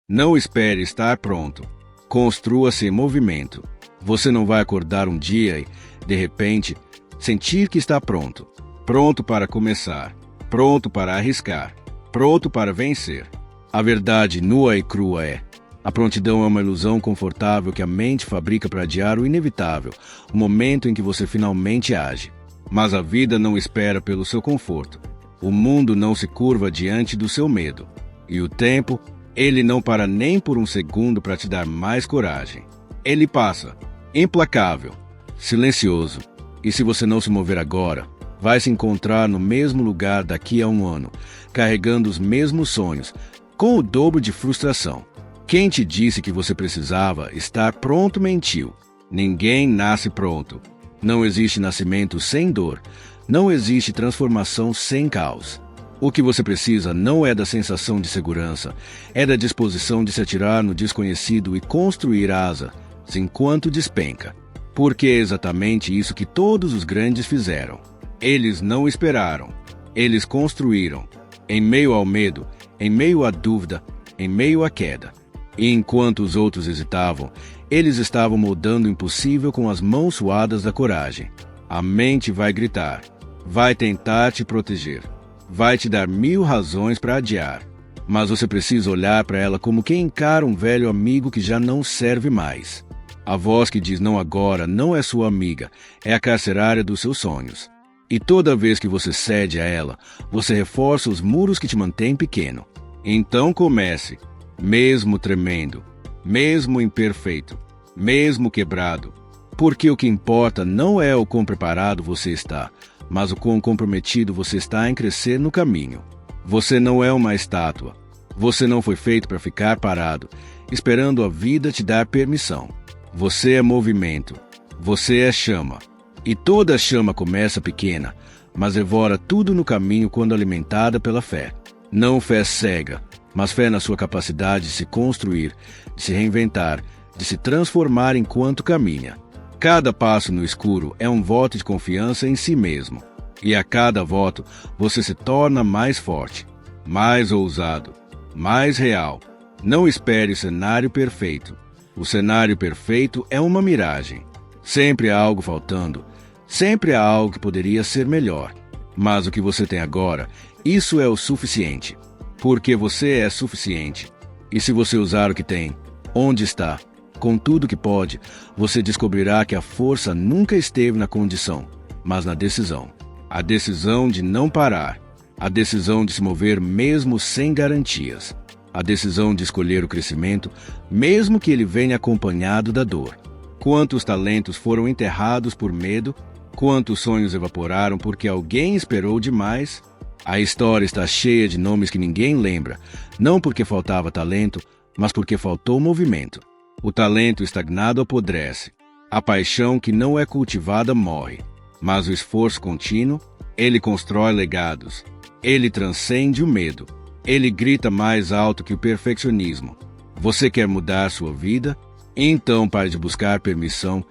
Não espere estar pronto. Construa-se em movimento. Você não vai acordar um dia e, de repente, sentir que está pronto. Pronto para começar. Pronto para arriscar. Pronto para vencer. A verdade nua e crua é: a prontidão é uma ilusão confortável que a mente fabrica para adiar o inevitável, o momento em que você finalmente age. Mas a vida não espera pelo seu conforto. O mundo não se curva diante do seu medo. E o tempo, ele não para nem por um segundo para te dar mais coragem. Ele passa, implacável, silencioso. E se você não se mover agora, vai se encontrar no mesmo lugar daqui a um ano, carregando os mesmos sonhos, com o dobro de frustração. Quem te disse que você precisava estar pronto mentiu. Ninguém nasce pronto. Não existe nascimento sem dor. Não existe transformação sem caos. O que você precisa não é da sensação de segurança, é da disposição de se atirar no desconhecido e construir asas enquanto despenca. Porque é exatamente isso que todos os grandes fizeram. Eles não esperaram. Eles construíram. Em meio ao medo, em meio à dúvida, em meio à queda. E enquanto os outros hesitavam, eles estavam moldando o impossível com as mãos suadas da coragem. A mente vai gritar, vai tentar te proteger, vai te dar 1000 razões para adiar. Mas você precisa olhar para ela como quem encara um velho amigo que já não serve mais. A voz que diz não agora não é sua amiga, é a carcerária dos seus sonhos. E toda vez que você cede a ela, você reforça os muros que te mantêm pequeno. Então comece, mesmo tremendo, mesmo imperfeito, mesmo quebrado. Porque o que importa não é o quão preparado você está, mas o quão comprometido você está em crescer no caminho. Você não é uma estátua. Você não foi feito para ficar parado, esperando a vida te dar permissão. Você é movimento. Você é chama. E toda chama começa pequena, mas devora tudo no caminho quando alimentada pela fé. Não fé cega, mas fé na sua capacidade de se construir, de se reinventar, de se transformar enquanto caminha. Cada passo no escuro é um voto de confiança em si mesmo. E a cada voto, você se torna mais forte, mais ousado, mais real. Não espere o cenário perfeito. O cenário perfeito é uma miragem. Sempre há algo faltando. Sempre há algo que poderia ser melhor. Mas o que você tem agora, isso é o suficiente. Porque você é suficiente. E se você usar o que tem, onde está, com tudo que pode, você descobrirá que a força nunca esteve na condição, mas na decisão. A decisão de não parar. A decisão de se mover mesmo sem garantias. A decisão de escolher o crescimento, mesmo que ele venha acompanhado da dor. Quantos talentos foram enterrados por medo? Quantos sonhos evaporaram porque alguém esperou demais? A história está cheia de nomes que ninguém lembra, não porque faltava talento, mas porque faltou movimento. O talento estagnado apodrece. A paixão que não é cultivada morre. Mas o esforço contínuo, ele constrói legados. Ele transcende o medo. Ele grita mais alto que o perfeccionismo. Você quer mudar sua vida? Então pare de buscar permissão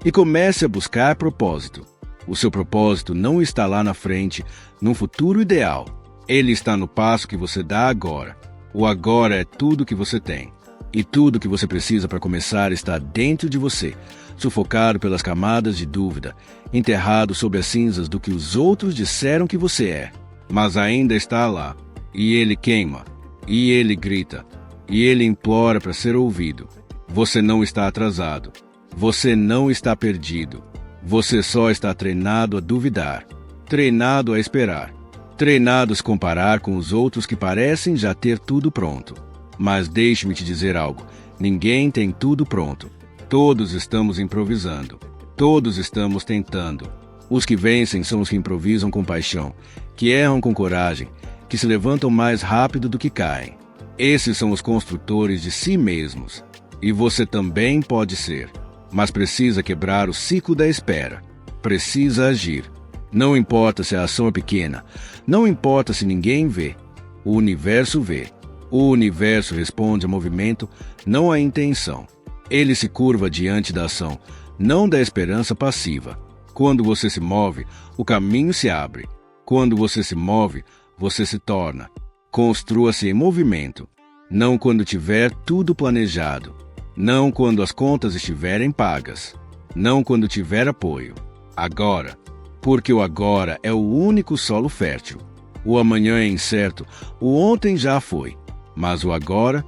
e comece a buscar propósito. O seu propósito não está lá na frente, num futuro ideal. Ele está no passo que você dá agora. O agora é tudo que você tem. E tudo que você precisa para começar está dentro de você, sufocado pelas camadas de dúvida, enterrado sob as cinzas do que os outros disseram que você é. Mas ainda está lá. E ele queima. E ele grita. E ele implora para ser ouvido. Você não está atrasado. Você não está perdido. Você só está treinado a duvidar. Treinado a esperar. Treinado a se comparar com os outros que parecem já ter tudo pronto. Mas deixe-me te dizer algo. Ninguém tem tudo pronto. Todos estamos improvisando. Todos estamos tentando. Os que vencem são os que improvisam com paixão, que erram com coragem, que se levantam mais rápido do que caem. Esses são os construtores de si mesmos. E você também pode ser. Mas precisa quebrar o ciclo da espera. Precisa agir. Não importa se a ação é pequena. Não importa se ninguém vê. O universo vê. O universo responde a movimento, não à intenção. Ele se curva diante da ação, não da esperança passiva. Quando você se move, o caminho se abre. Quando você se move, você se torna. Construa-se em movimento. Não quando tiver tudo planejado. Não quando as contas estiverem pagas. Não quando tiver apoio. Agora. Porque o agora é o único solo fértil. O amanhã é incerto, o ontem já foi. Mas o agora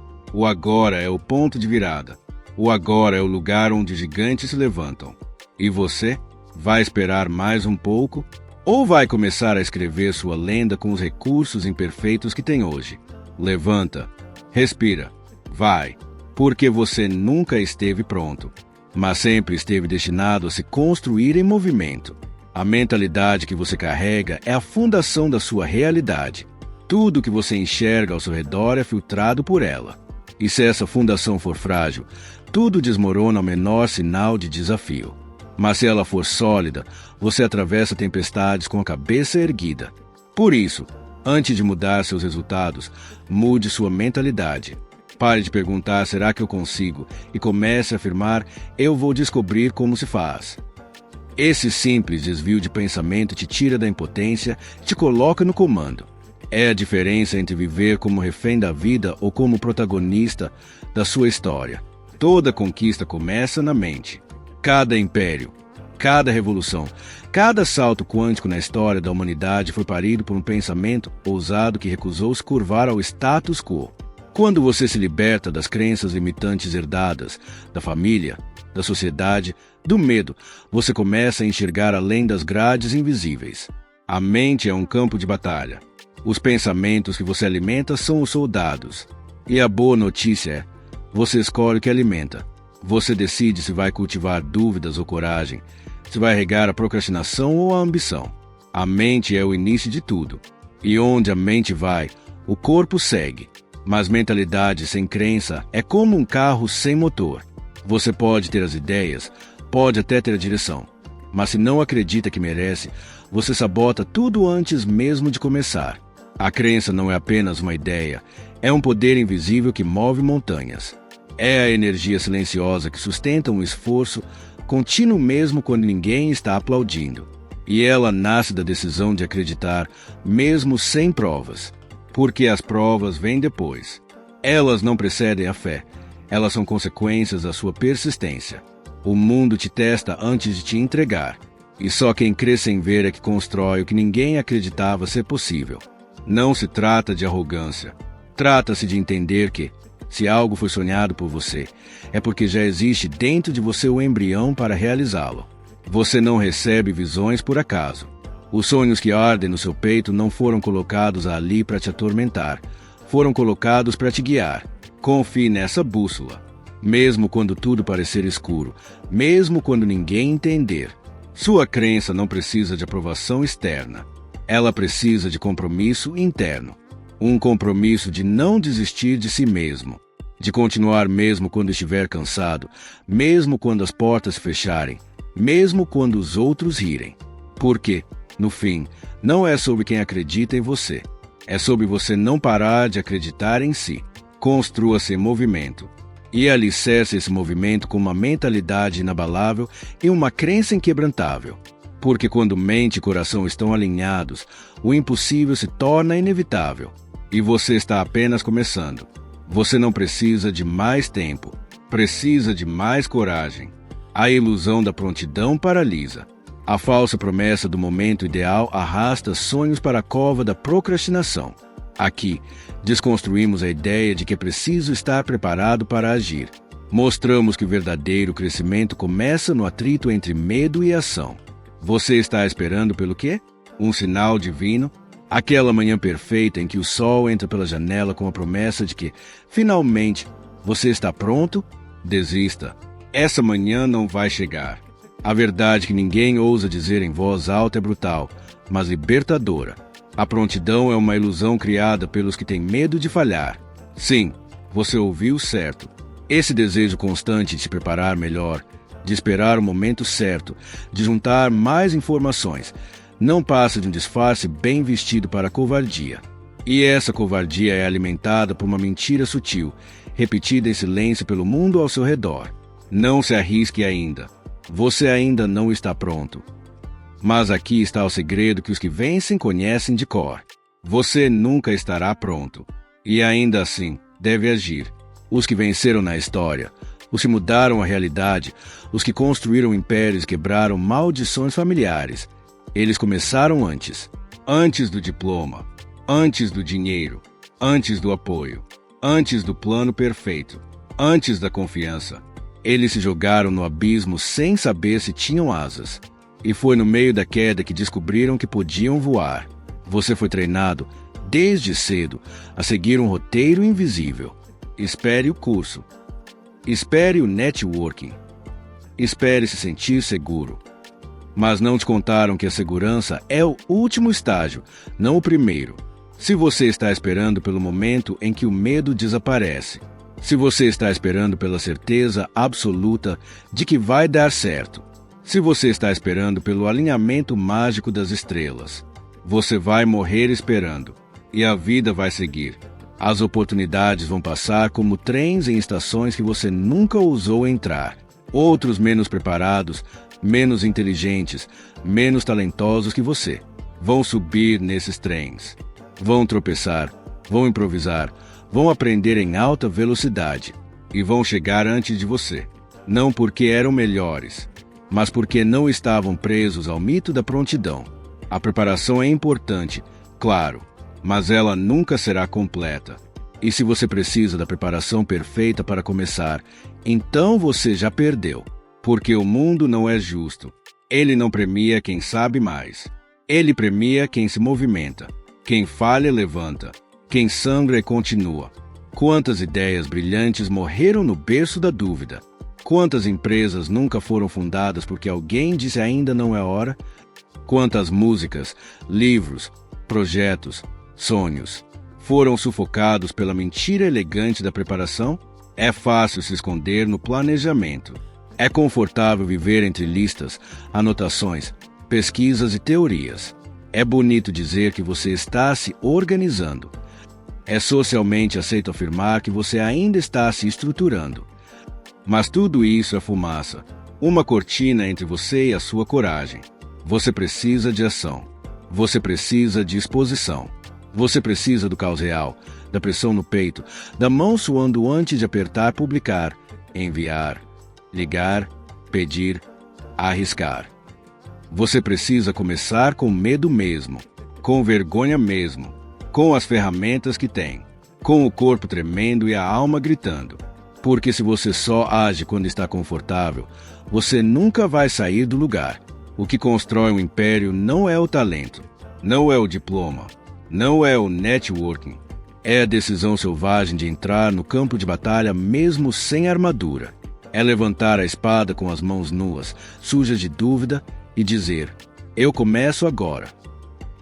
é o ponto de virada. O agora é o lugar onde gigantes se levantam. E você? Vai esperar mais um pouco? Ou vai começar a escrever sua lenda com os recursos imperfeitos que tem hoje? Levanta, respira, vai, porque você nunca esteve pronto, mas sempre esteve destinado a se construir em movimento. A mentalidade que você carrega é a fundação da sua realidade. Tudo que você enxerga ao seu redor é filtrado por ela. E se essa fundação for frágil, tudo desmorona ao menor sinal de desafio. Mas se ela for sólida, você atravessa tempestades com a cabeça erguida. Por isso, antes de mudar seus resultados, mude sua mentalidade. Pare de perguntar, será que eu consigo? E comece a afirmar, eu vou descobrir como se faz. Esse simples desvio de pensamento te tira da impotência e te coloca no comando. É a diferença entre viver como refém da vida ou como protagonista da sua história. Toda conquista começa na mente. Cada império, cada revolução, cada salto quântico na história da humanidade foi parido por um pensamento ousado que recusou se curvar ao status quo. Quando você se liberta das crenças limitantes herdadas, da família, da sociedade, do medo, você começa a enxergar além das grades invisíveis. A mente é um campo de batalha. Os pensamentos que você alimenta são os soldados. E a boa notícia é, você escolhe o que alimenta. Você decide se vai cultivar dúvidas ou coragem, se vai regar a procrastinação ou a ambição. A mente é o início de tudo. E onde a mente vai, o corpo segue. Mas mentalidade sem crença é como um carro sem motor. Você pode ter as ideias, pode até ter a direção, mas se não acredita que merece, você sabota tudo antes mesmo de começar. A crença não é apenas uma ideia, é um poder invisível que move montanhas. É a energia silenciosa que sustenta um esforço contínuo mesmo quando ninguém está aplaudindo. E ela nasce da decisão de acreditar, mesmo sem provas. Porque as provas vêm depois. Elas não precedem a fé. Elas são consequências da sua persistência. O mundo te testa antes de te entregar. E só quem crê sem ver é que constrói o que ninguém acreditava ser possível. Não se trata de arrogância. Trata-se de entender que, se algo foi sonhado por você, é porque já existe dentro de você o embrião para realizá-lo. Você não recebe visões por acaso. Os sonhos que ardem no seu peito não foram colocados ali para te atormentar. Foram colocados para te guiar. Confie nessa bússola. Mesmo quando tudo parecer escuro, mesmo quando ninguém entender. Sua crença não precisa de aprovação externa. Ela precisa de compromisso interno. Um compromisso de não desistir de si mesmo. De continuar mesmo quando estiver cansado, mesmo quando as portas se fecharem, mesmo quando os outros rirem. Porque, no fim, não é sobre quem acredita em você. É sobre você não parar de acreditar em si. Construa-se em movimento. E alicerce esse movimento com uma mentalidade inabalável e uma crença inquebrantável. Porque quando mente e coração estão alinhados, o impossível se torna inevitável. E você está apenas começando. Você não precisa de mais tempo. Precisa de mais coragem. A ilusão da prontidão paralisa. A falsa promessa do momento ideal arrasta sonhos para a cova da procrastinação. Aqui, desconstruímos a ideia de que é preciso estar preparado para agir. Mostramos que o verdadeiro crescimento começa no atrito entre medo e ação. Você está esperando pelo quê? Um sinal divino? Aquela manhã perfeita em que o sol entra pela janela com a promessa de que, finalmente, você está pronto? Desista. Essa manhã não vai chegar. A verdade que ninguém ousa dizer em voz alta é brutal, mas libertadora. A prontidão é uma ilusão criada pelos que têm medo de falhar. Sim, você ouviu certo. Esse desejo constante de se preparar melhor, de esperar o momento certo, de juntar mais informações, não passa de um disfarce bem vestido para a covardia. E essa covardia é alimentada por uma mentira sutil, repetida em silêncio pelo mundo ao seu redor. Não se arrisque ainda. Você ainda não está pronto. Mas aqui está o segredo que os que vencem conhecem de cor. Você nunca estará pronto. E ainda assim, deve agir. Os que venceram na história, os que mudaram a realidade, os que construíram impérios e quebraram maldições familiares. Eles começaram antes do diploma, antes do dinheiro, antes do apoio, antes do plano perfeito, antes da confiança. Eles se jogaram no abismo sem saber se tinham asas. E foi no meio da queda que descobriram que podiam voar. Você foi treinado, desde cedo, a seguir um roteiro invisível. Espere o curso. Espere o networking. Espere se sentir seguro. Mas não te contaram que a segurança é o último estágio, não o primeiro. Se você está esperando pelo momento em que o medo desaparece, se você está esperando pela certeza absoluta de que vai dar certo, se você está esperando pelo alinhamento mágico das estrelas, você vai morrer esperando, e a vida vai seguir. As oportunidades vão passar como trens em estações que você nunca ousou entrar. Outros menos preparados, menos inteligentes, menos talentosos que você vão subir nesses trens. Vão tropeçar, vão improvisar, vão aprender em alta velocidade e vão chegar antes de você. Não porque eram melhores, mas porque não estavam presos ao mito da prontidão. A preparação é importante, claro, mas ela nunca será completa. E se você precisa da preparação perfeita para começar, então você já perdeu. Porque o mundo não é justo. Ele não premia quem sabe mais. Ele premia quem se movimenta. Quem falha, levanta. Quem sangra e continua. Quantas ideias brilhantes morreram no berço da dúvida? Quantas empresas nunca foram fundadas porque alguém disse ainda não é hora? Quantas músicas, livros, projetos, sonhos foram sufocados pela mentira elegante da preparação? É fácil se esconder no planejamento. É confortável viver entre listas, anotações, pesquisas e teorias. É bonito dizer que você está se organizando. É socialmente aceito afirmar que você ainda está se estruturando. Mas tudo isso é fumaça, uma cortina entre você e a sua coragem. Você precisa de ação. Você precisa de exposição. Você precisa do caos real, da pressão no peito, da mão suando antes de apertar publicar, enviar, ligar, pedir, arriscar. Você precisa começar com medo mesmo, com vergonha mesmo, com as ferramentas que tem, com o corpo tremendo e a alma gritando. Porque se você só age quando está confortável, você nunca vai sair do lugar. O que constrói um império não é o talento, não é o diploma, não é o networking. É a decisão selvagem de entrar no campo de batalha mesmo sem armadura. É levantar a espada com as mãos nuas, sujas de dúvida, e dizer: eu começo agora.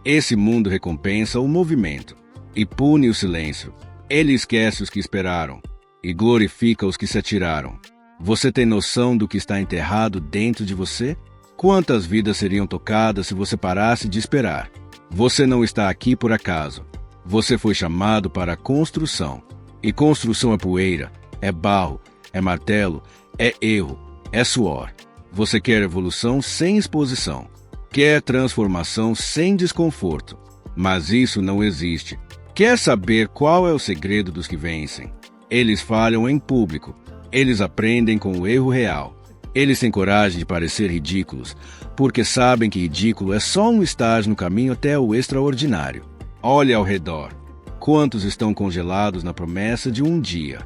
Esse mundo recompensa o movimento e pune o silêncio. Ele esquece os que esperaram e glorifica os que se atiraram. Você tem noção do que está enterrado dentro de você? Quantas vidas seriam tocadas se você parasse de esperar? Você não está aqui por acaso. Você foi chamado para a construção. E construção é poeira, é barro, é martelo, é erro, é suor. Você quer evolução sem exposição. Quer transformação sem desconforto. Mas isso não existe. Quer saber qual é o segredo dos que vencem? Eles falham em público. Eles aprendem com o erro real. Eles têm coragem de parecer ridículos, porque sabem que ridículo é só um estágio no caminho até o extraordinário. Olhe ao redor. Quantos estão congelados na promessa de um dia?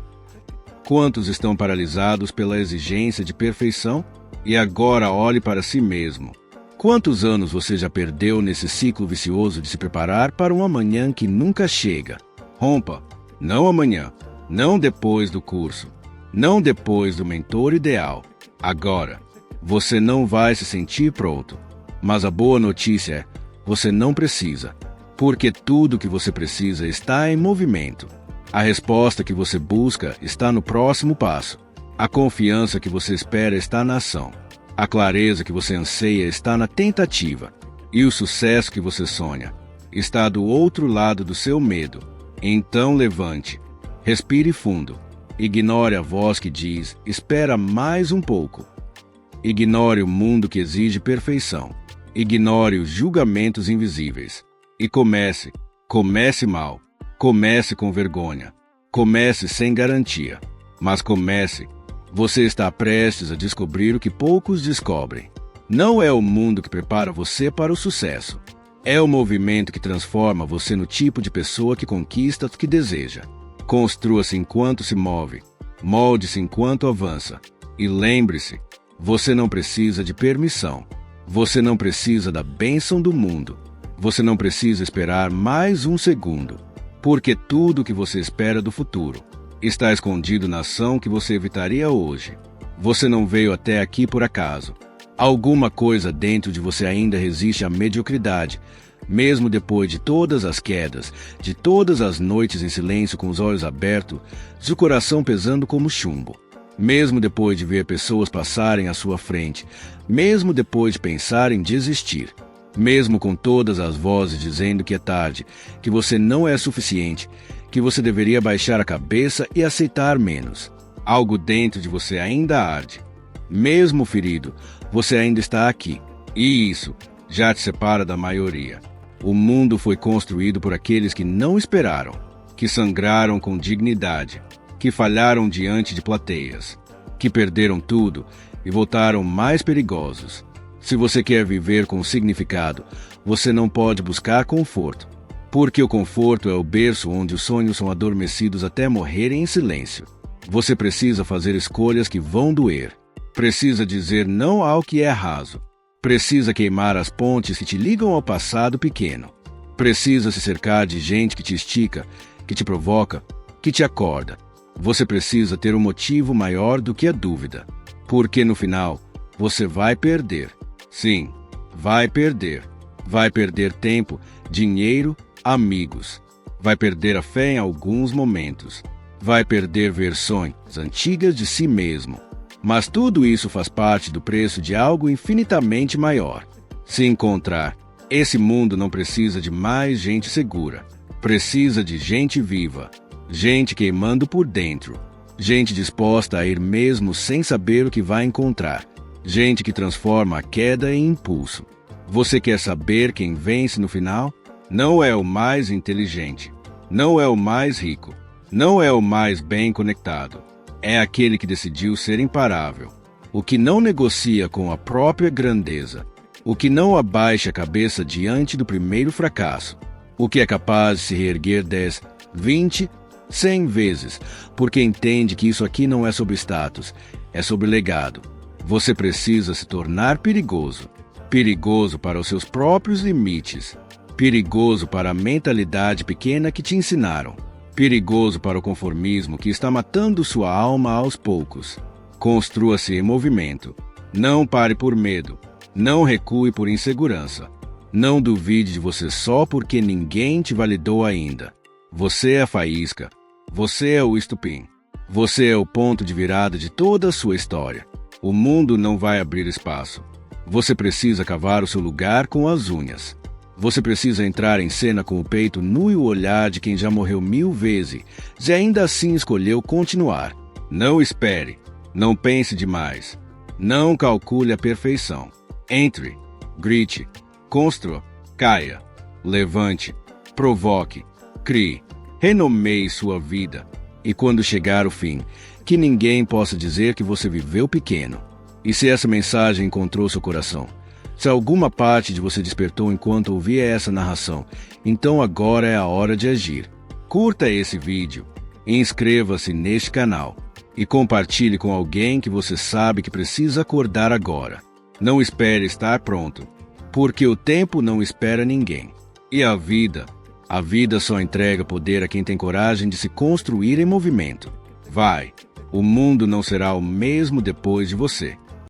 Quantos estão paralisados pela exigência de perfeição? E agora olhe para si mesmo. Quantos anos você já perdeu nesse ciclo vicioso de se preparar para um amanhã que nunca chega? Rompa. Não amanhã. Não depois do curso. Não depois do mentor ideal. Agora. Você não vai se sentir pronto. Mas a boa notícia é: você não precisa. Porque tudo o que você precisa está em movimento. A resposta que você busca está no próximo passo. A confiança que você espera está na ação. A clareza que você anseia está na tentativa. E o sucesso que você sonha está do outro lado do seu medo. Então levante. Respire fundo. Ignore a voz que diz: espera mais um pouco. Ignore o mundo que exige perfeição. Ignore os julgamentos invisíveis. E comece. Comece mal. Comece com vergonha. Comece sem garantia, mas comece. Você está prestes a descobrir o que poucos descobrem. Não é o mundo que prepara você para o sucesso. É o movimento que transforma você no tipo de pessoa que conquista o que deseja. Construa-se enquanto se move. Molde-se enquanto avança. E lembre-se, você não precisa de permissão. Você não precisa da bênção do mundo. Você não precisa esperar mais um segundo. Porque tudo o que você espera do futuro está escondido na ação que você evitaria hoje. Você não veio até aqui por acaso. Alguma coisa dentro de você ainda resiste à mediocridade, mesmo depois de todas as quedas, de todas as noites em silêncio com os olhos abertos, seu coração pesando como chumbo. Mesmo depois de ver pessoas passarem à sua frente, mesmo depois de pensar em desistir, mesmo com todas as vozes dizendo que é tarde, que você não é suficiente, que você deveria baixar a cabeça e aceitar menos. Algo dentro de você ainda arde. Mesmo ferido, você ainda está aqui. E isso já te separa da maioria. O mundo foi construído por aqueles que não esperaram, que sangraram com dignidade, que falharam diante de plateias, que perderam tudo e voltaram mais perigosos. Se você quer viver com significado, você não pode buscar conforto, porque o conforto é o berço onde os sonhos são adormecidos até morrerem em silêncio. Você precisa fazer escolhas que vão doer. Precisa dizer não ao que é raso. Precisa queimar as pontes que te ligam ao passado pequeno. Precisa se cercar de gente que te estica, que te provoca, que te acorda. Você precisa ter um motivo maior do que a dúvida. Porque no final, você vai perder. Sim, vai perder. Vai perder tempo, dinheiro, amigos. Vai perder a fé em alguns momentos. Vai perder versões antigas de si mesmo. Mas tudo isso faz parte do preço de algo infinitamente maior. Se encontrar, esse mundo não precisa de mais gente segura. Precisa de gente viva. Gente queimando por dentro. Gente disposta a ir mesmo sem saber o que vai encontrar. Gente que transforma a queda em impulso. Você quer saber quem vence no final? Não é o mais inteligente. Não é o mais rico. Não é o mais bem conectado. É aquele que decidiu ser imparável. O que não negocia com a própria grandeza. O que não abaixa a cabeça diante do primeiro fracasso. O que é capaz de se reerguer 10, 20, 100 vezes, porque entende que isso aqui não é sobre status, é sobre legado. Você precisa se tornar perigoso. Perigoso para os seus próprios limites. Perigoso para a mentalidade pequena que te ensinaram. Perigoso para o conformismo que está matando sua alma aos poucos. Construa-se em movimento. Não pare por medo. Não recue por insegurança. Não duvide de você só porque ninguém te validou ainda. Você é a faísca. Você é o estupim. Você é o ponto de virada de toda a sua história. O mundo não vai abrir espaço. Você precisa cavar o seu lugar com as unhas. Você precisa entrar em cena com o peito nu e o olhar de quem já morreu 1000 vezes e ainda assim escolheu continuar. Não espere. Não pense demais. Não calcule a perfeição. Entre. Grite. Construa. Caia. Levante. Provoque. Crie. Renomeie sua vida. E quando chegar o fim, que ninguém possa dizer que você viveu pequeno. E se essa mensagem encontrou seu coração? Se alguma parte de você despertou enquanto ouvia essa narração, então agora é a hora de agir. Curta esse vídeo, inscreva-se neste canal e compartilhe com alguém que você sabe que precisa acordar agora. Não espere estar pronto, porque o tempo não espera ninguém. E a vida só entrega poder a quem tem coragem de se construir em movimento. Vai, o mundo não será o mesmo depois de você.